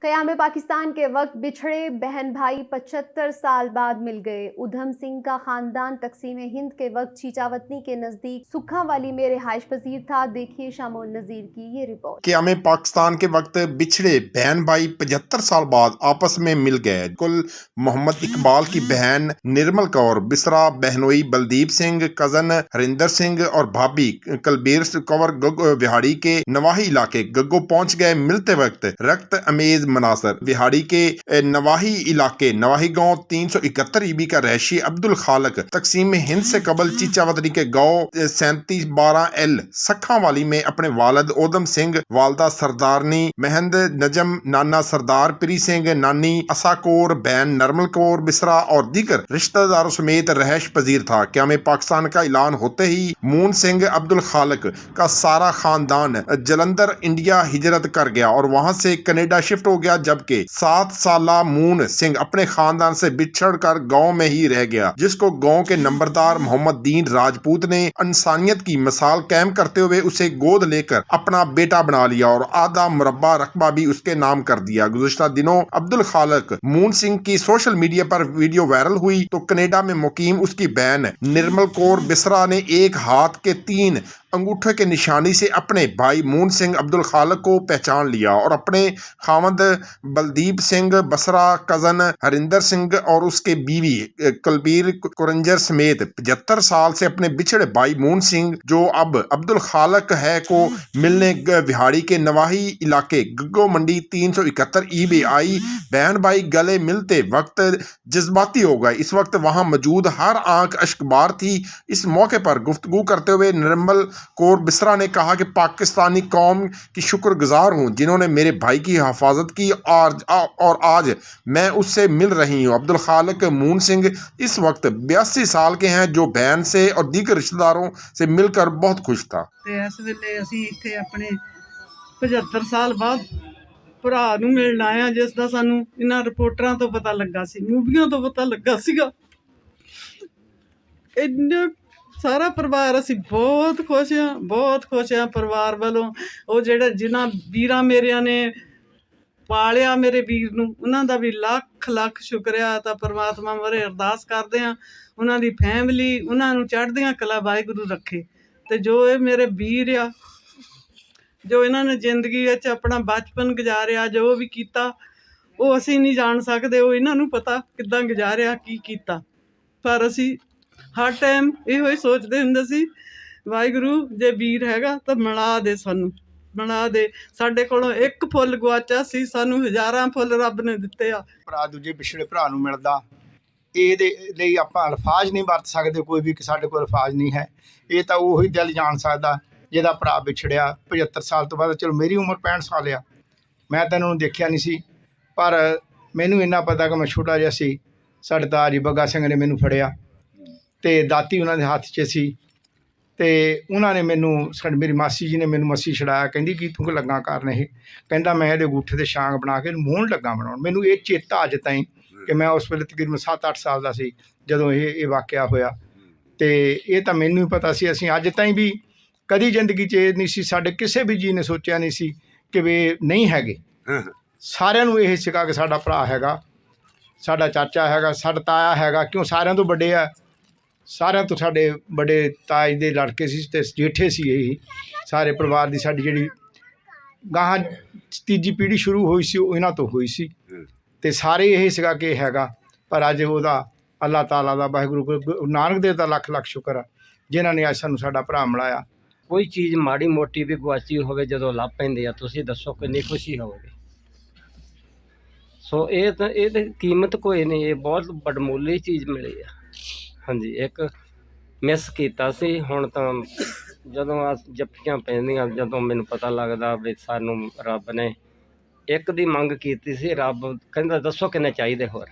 क़याम पाकिस्तान के वक्त बिछड़े बहन भाई 75 साल बाद मिल गए। उधम सिंह का खानदान तकसीम हिंद के वक्त चीचावतनी के नजदीक सुखा वाली में रिहाइश पजीर था। देखिए शामोल नजीर की ये रिपोर्ट। क़याम पाकिस्तान के वक्त बिछड़े बहन भाई 75 साल बाद आपस में मिल गए। कुल मोहम्मद इकबाल की बहन निर्मल कौर बिसरा, बहनोई बलदीप सिंह, कजन हरिंदर सिंह और भाभी कलबीर कौर विहाड़ी के नवाही इलाके गग्गो पहुंच गए। मिलते वक्त रक्त अमेज मनासर। विहाड़ी के नवाही इलाके नवाही गांव 371 ईबी का रैशी अब्दुल खालक तकसीम हिंद से कबल चीचावतनी के गांव 3712 सखा वाली में अपने वालिद उधम सिंह, वालदा सरदारनी महंद नजम, नाना सरदार पीरी सिंह, नानी असा कौर, बहन नरमल कौर बिसरा और दीगर रिश्तेदारों समेत रहश पजीर था। क़याम पाकिस्तान का ऐलान होते ही मून सिंह अब्दुल खालक का सारा खानदान जलंधर इंडिया हिजरत कर गया और वहां से कनेडा शिफ्ट हो गया, जबकि 7 साला मून सिंह अपने खानदान से बिछड़ कर गाँव में ही रह गया, जिसको गाँव के नंबरदार मोहम्मद दीन राजपूत ने इंसानियत की मिसाल कायम करते हुए उसे गोद लेकर अपना बेटा बना लिया और आधा मुरब्बा रकबा भी उसके नाम कर दिया। गुज़िश्ता दिनों अब्दुल खालक मून सिंह की सोशल मीडिया पर वीडियो वायरल हुई तो कनेडा में मुकीम उसकी बहन निर्मल कौर बिसरा ने एक हाथ के 3 अंगूठे के निशानी से अपने भाई मून सिंह अब्दुल खालक को पहचान लिया और अपने खामद बलदीप सिंह बसरा, कजन हरिंदर सिंह और उसके बीवी कलबीर कुरंजर समेत 75 साल से अपने बिछड़े भाई मून सिंह जो अब अब्दुल खालक है को मिलने विहाड़ी के नवाही इलाके गग्गो मंडी 371 ईबी आई। बहन भाई गले मिलते वक्त जज्बाती हो गए। इस वक्त वहां मौजूद हर आंख अश्कबार थी। इस मौके पर गुफ्तगू करते हुए निर्मल कौर बिसरा ने कहा कि पाकिस्तानी कौम की शुक्रगुजार हूँ जिन्होंने मेरे भाई की हिफाजत की और आज मैं उससे मिल रही हूँ। अब्दुल खालक मून सिंह इस वक्त 82 साल के हैं, जो बहन से और दीगर रिश्तेदारों से मिलकर बहुत खुश था। इस वेले असीं इत्थे अपने 75 साल बाद भरा नूं मिलण आए हां, जिस दा सानूं इन्हां रिपोर्टरां तो पता लगा सी, मूवियां तो पता लगा सीगा। इन्ना सारा परिवार असीं बहुत खुश हाँ परिवार वालों। वो जिहड़े जिन्हां वीरां मेरिਆਂ ने पालिया मेरे वीर नूं, उन्हां दा भी लख लख शुक्रिया। तां परमात्मा बारे अरदास करदे हां उन्हां दी फैमिली, उन्हां नूं चढ़दियां कला वाहिगुरू रखे। ते जो ये मेरे वीर आ, जो इन्हां ने जिंदगी विच अपना बचपन गुजारिया, जो भी कीता वो असीं नहीं जान सकदे, वो इन्हां नूं पता किद्दां गुजारिया की कीता। पर असीं हर टाइम इहो ही सोचते हुंदे सी, वाहिगुरू जे वीर हैगा तां मिला दे, सानूं मिला दे। साडे कोलों एक फुੱਲ गवाचा सी, सानूं हज़ारां फुੱਲ रब ने दित्ते आ। ਭਰਾ ਦੂਜੇ ਪਿਛੜੇ ਭਰਾ ਨੂੰ ਮਿਲਦਾ, ਇਹਦੇ ਲਈ ਆਪਾਂ ਅਲਫਾਜ਼ ਨਹੀਂ ਵਰਤ ਸਕਦੇ, ਕੋਈ ਵੀ ਸਾਡੇ ਕੋਲ ਅਲਫਾਜ਼ ਨਹੀਂ ਹੈ। ਇਹ ਤਾਂ ਉਹੀ ਦਿਲ ਜਾਣ ਸਕਦਾ ਜਿਹਦਾ ਭਰਾ ਵਿਛੜਿਆ 75 ਸਾਲ ਤੋਂ ਬਾਅਦ। ਚਲੋ ਮੇਰੀ ਉਮਰ 65 ਸਾਲ ਆ, ਮੈਂ ਤਾਂ ਇਹਨਾਂ ਨੂੰ ਦੇਖਿਆ ਨਹੀਂ ਸੀ, ਪਰ ਮੈਨੂੰ ਇੰਨਾ ਪਤਾ ਕਿ ਮੈਂ ਛੋਟਾ ਜਿਹਾ ਸੀ। ਸਾਡੇ ਤਾਜ ਬੱਗਾ ਸਿੰਘ ਨੇ ਮੈਨੂੰ ਫੜਿਆ ਅਤੇ ਦਾਤੀ ਉਹਨਾਂ ਦੇ ਹੱਥ 'ਚ ਸੀ ਅਤੇ ਉਹਨਾਂ ਨੇ ਮੈਨੂੰ ਮੇਰੀ ਮਾਸੀ ਜੀ ਨੇ ਮੈਨੂੰ ਮੱਸੀ ਛੁਡਾਇਆ। ਕਹਿੰਦੀ ਕੀ ਤੂੰ ਲੱਗਾ ਕਰਨ? ਇਹ ਕਹਿੰਦਾ ਮੈਂ ਇਹਦੇ ਅੰਗੂਠੇ 'ਤੇ ਛਾਂਗ ਬਣਾ ਕੇ ਇਹਨੂੰ ਮੂੰਹ ਲੱਗਾ ਬਣਾਉਣ। ਮੈਨੂੰ ਇਹ ਚੇਤਾ ਅੱਜ ਤਾਈਂ ਕਿ ਮੈਂ ਉਸ ਵੇਲੇ ਤਕਰੀਬਨ 7-8 ਸਾਲ ਦਾ ਸੀ ਜਦੋਂ ਇਹ ਵਾਕਿਆ ਹੋਇਆ। ਅਤੇ ਇਹ ਤਾਂ ਮੈਨੂੰ ਹੀ ਪਤਾ ਸੀ। ਅਸੀਂ ਅੱਜ ਤਾਈਂ ਵੀ ਕਦੀ ਜ਼ਿੰਦਗੀ 'ਚ ਇਹ ਨਹੀਂ ਸੀ, ਸਾਡੇ ਕਿਸੇ ਵੀ ਜੀ ਨੇ ਸੋਚਿਆ ਨਹੀਂ ਸੀ ਕਿ ਵੀ ਨਹੀਂ ਹੈਗੇ। ਸਾਰਿਆਂ ਨੂੰ ਇਹ ਸੀਗਾ ਕਿ ਸਾਡਾ ਭਰਾ ਹੈਗਾ, ਸਾਡਾ ਚਾਚਾ ਹੈਗਾ, ਸਾਡਾ ਤਾਇਆ ਹੈਗਾ, ਕਿਉਂ ਸਾਰਿਆਂ ਤੋਂ ਵੱਡੇ ਆ, ਸਾਰਿਆਂ ਤੋਂ ਸਾਡੇ ਵੱਡੇ ਤਾਜ ਦੇ ਲੜਕੇ ਸੀ ਅਤੇ ਜੇਠੇ ਸੀ। ਇਹ ਸਾਰੇ ਪਰਿਵਾਰ ਦੀ ਸਾਡੀ ਜਿਹੜੀ ਗਾਹਾਂ ਤੀਜੀ ਪੀੜ੍ਹੀ ਸ਼ੁਰੂ ਹੋਈ ਸੀ ਉਹ ਇਹਨਾਂ ਤੋਂ ਹੋਈ ਸੀ ਅਤੇ ਸਾਰੇ ਇਹ ਸੀਗਾ ਕਿ ਇਹ ਹੈਗਾ। ਪਰ ਅੱਜ ਉਹਦਾ ਅੱਲਾਹ ਤਾਲਾ ਦਾ, ਵਾਹਿਗੁਰੂ ਗੁਰੂ ਨਾਨਕ ਦੇਵ ਦਾ ਲੱਖ ਲੱਖ ਸ਼ੁਕਰ ਆ ਜਿਨ੍ਹਾਂ ਨੇ ਅੱਜ ਸਾਨੂੰ ਸਾਡਾ ਭਰਾ ਮਿਲਾਇਆ। ਕੋਈ ਚੀਜ਼ ਮਾੜੀ ਮੋਟੀ ਵੀ ਗੁਆਚੀ ਹੋਵੇ ਜਦੋਂ ਲੱਭ ਪੈਂਦੀ ਆ, ਤੁਸੀਂ ਦੱਸੋ ਕਿੰਨੀ ਖੁਸ਼ੀ ਹੋਵੇਗੀ। ਸੋ ਇਹ ਤਾਂ ਇਹਦੀ ਕੀਮਤ ਕੋਈ ਨਹੀਂ, ਇਹ ਬਹੁਤ ਵਡਮੁੱਲੀ ਚੀਜ਼ ਮਿਲੀ ਆ। ਹਾਂਜੀ, ਇੱਕ ਮਿਸ ਕੀਤਾ ਸੀ। ਹੁਣ ਤਾਂ ਜਦੋਂ ਆ ਜੱਫੀਆਂ ਪੈਂਦੀਆਂ, ਜਦੋਂ ਮੈਨੂੰ ਪਤਾ ਲੱਗਦਾ ਵੀ ਸਾਨੂੰ ਰੱਬ ਨੇ ਇੱਕ ਦੀ ਮੰਗ ਕੀਤੀ ਸੀ, ਰੱਬ ਕਹਿੰਦਾ ਦੱਸੋ ਕਿੰਨੇ ਚਾਹੀਦੇ ਹੋਰ।